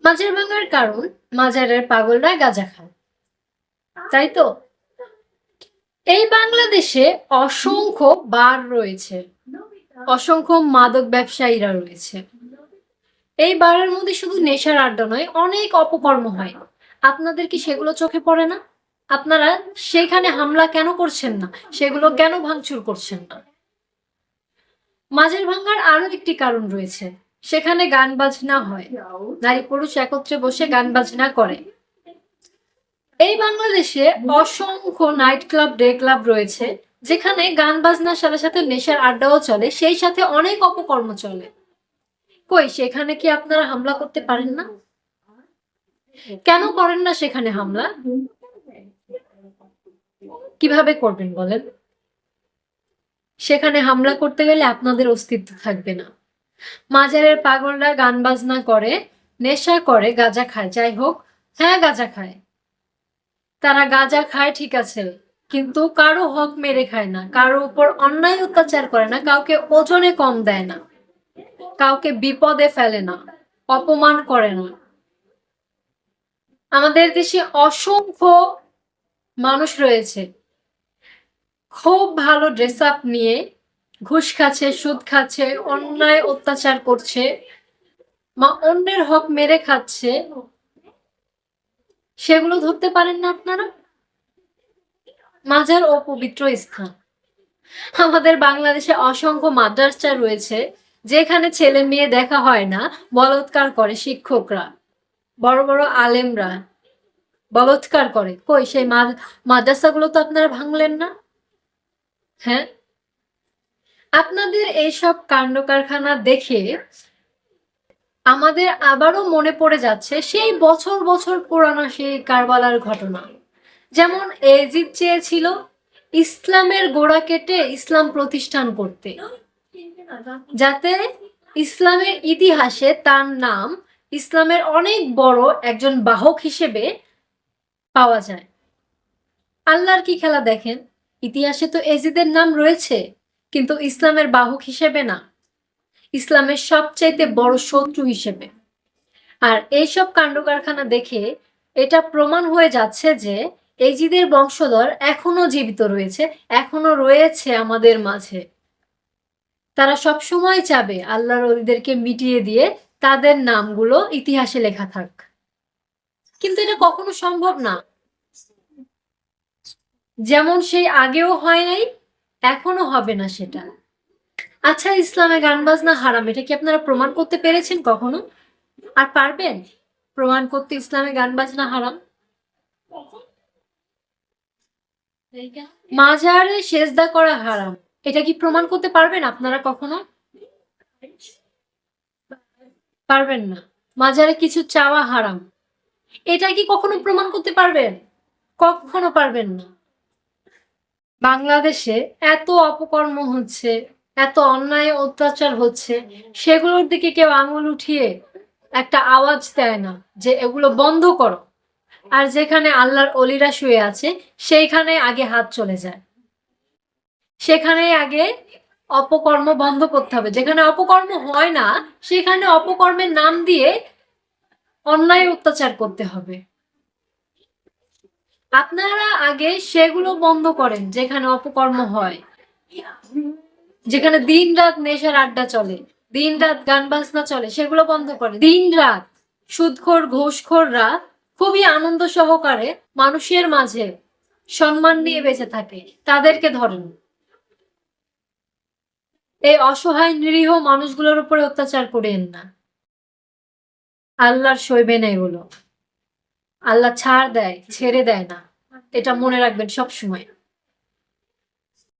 মাজার ভাঙার কারণ মাজারের পাগলরা গাঁজা খায়, তাই তো? এই বাংলাদেশে অসংখ্য বার রয়েছে, অসংখ্য মাদক ব্যবসায়ীরা রয়েছে। এই বারের মধ্যে শুধু নেশার আড্ডা নয়, অনেক অপকর্ম হয়। আপনাদের কি সেগুলো চোখে পড়ে না? আপনারা সেখানে হামলা কেন করছেন না? সেগুলো কেন ভাঙচুর করছেন না? মাজার ভাঙার আরো একটি কারণ রয়েছে, সেখানে গান বাজনা হয়, নারী পুরুষ একত্রে বসে গান বাজনা করে। এই বাংলাদেশে অসংখ্য নাইট ক্লাব, ডে ক্লাব রয়েছে, যেখানে গান বাজনার সাথে সাথে নেশার আড্ডাও চলে, সেই সাথে অনেক অপকর্ম চলে। কই সেখানে কি আপনারা হামলা করতে পারেন না? কেন করেন না সেখানে হামলা? কিভাবে করবেন বলেন? সেখানে হামলা করতে গেলে আপনাদের অস্তিত্ব থাকবে না। মাজারের পাগলরা গান বাজনা করে, নেশা করে, গাঁজা খায়, যাই হোক, হ্যাঁ গাঁজা খায়। তারা গাঁজা খায় ঠিক আছে, কিন্তু কারো হক মেরে খায় না, কারো উপর অন্যায় অত্যাচার করে না, কাউকে ওজনে কম দেয় না, কাউকে বিপদে ফেলে না, অপমান করে না। আমাদের দেশে অসংখ্য মানুষ রয়েছে খুব ভালো ড্রেস আপ নিয়ে ঘুষ খাচ্ছে, সুদ খাচ্ছে, অন্যায় অত্যাচার করছে, অন্যের হক মেরে খাচ্ছে। সেগুলো ধরতে পারেন না আপনারা? মাজার অপবিত্র স্থান। আমাদের বাংলাদেশে অসংখ্য মাদ্রাসা রয়েছে, যেখানে ছেলে মেয়ে দেখা হয় না, বলাৎকার করে শিক্ষকরা, বড় বড় আলেমরা বলাৎকার করে। কই সেই মাদ্রাসাগুলো তো আপনারা ভাঙলেন না? হ্যাঁ, আপনাদের এইসব কাণ্ড কারখানা দেখে আমাদের আবারও মনে পড়ে যাচ্ছে সেই বছর বছর পুরানো সেই কারবালার ঘটনা। যেমন এজিদ চেয়েছিল ইসলামের গোড়া কেটে ইসলাম প্রতিষ্ঠান করতে, যাতে ইসলামের ইতিহাসে তার নাম ইসলামের অনেক বড় একজন বাহক হিসেবে পাওয়া যায়। আল্লাহর কি খেলা দেখেন, ইতিহাসে তো এজিদের নাম রয়েছে, কিন্তু ইসলামের বাহক হিসেবে না, ইসলামের সবচাইতে বড় শত্রু হিসেবে। আর এইসব কাণ্ড কারখানা দেখে এটা প্রমাণ হয়ে যাচ্ছে যে এজিদের বংশধর এখনো জীবিত রয়েছে, এখনো রয়েছে আমাদের মাঝে। তারা সব সময় চাবে আল্লাহর ওলিদেরকে মিটিয়ে দিয়ে তাদের নামগুলো ইতিহাসে লেখা থাক, কিন্তু এটা কখনো সম্ভব না। যেমন সেই আগেও হয় নাই, এখনো হবে না সেটা। আচ্ছা, ইসলামে গান বাজনা হারাম, এটা কি আপনারা প্রমাণ করতে পেরেছেন কখনো? আর পারবেন প্রমাণ করতে ইসলামে গান বাজনা হারাম? মাজারে সেজদা করা হারাম, এটা কি প্রমাণ করতে পারবেন আপনারা কখনো? পারবেন না। মাজারে কিছু চাওয়া হারাম, এটা কি কখনো প্রমাণ করতে পারবেন? কখনো পারবেন না। বাংলাদেশে এত অপকর্ম হচ্ছে, এত অন্যায় অত্যাচার হচ্ছে, সেগুলোর দিকে কেউ আঙুল উঠিয়ে একটা আওয়াজ দেয় না যে এগুলো বন্ধ করো। আর যেখানে আল্লাহর অলিরা শুয়ে আছে সেইখানে আগে হাত চলে যায়, সেখানে আগে অপকর্ম বন্ধ করতে হবে। যেখানে অপকর্ম হয় না সেখানে অপকর্মের নাম দিয়ে অন্যায় অত্যাচার করতে হবে। আপনারা আগে সেগুলো বন্ধ করেন যেখানে অপকর্ম হয়, যেখানে দিন রাত নেশার আড্ডা চলে, দিন রাত গান বাজনা চলে, সেগুলো বন্ধ করে। দিন রাত সুদখোর ঘুষখোররা খুবই আনন্দ সহকারে মানুষের মাঝে সম্মান নিয়ে বেঁচে থাকে, তাদেরকে ধরেন। এই অসহায় নিরীহ মানুষগুলোর উপরে অত্যাচার করেন না। আল্লাহর সইবে না এগুলো। আল্লাহ ছাড় দেয়, ছেড়ে দেয় না, এটা মনে রাখবেন সব সময়।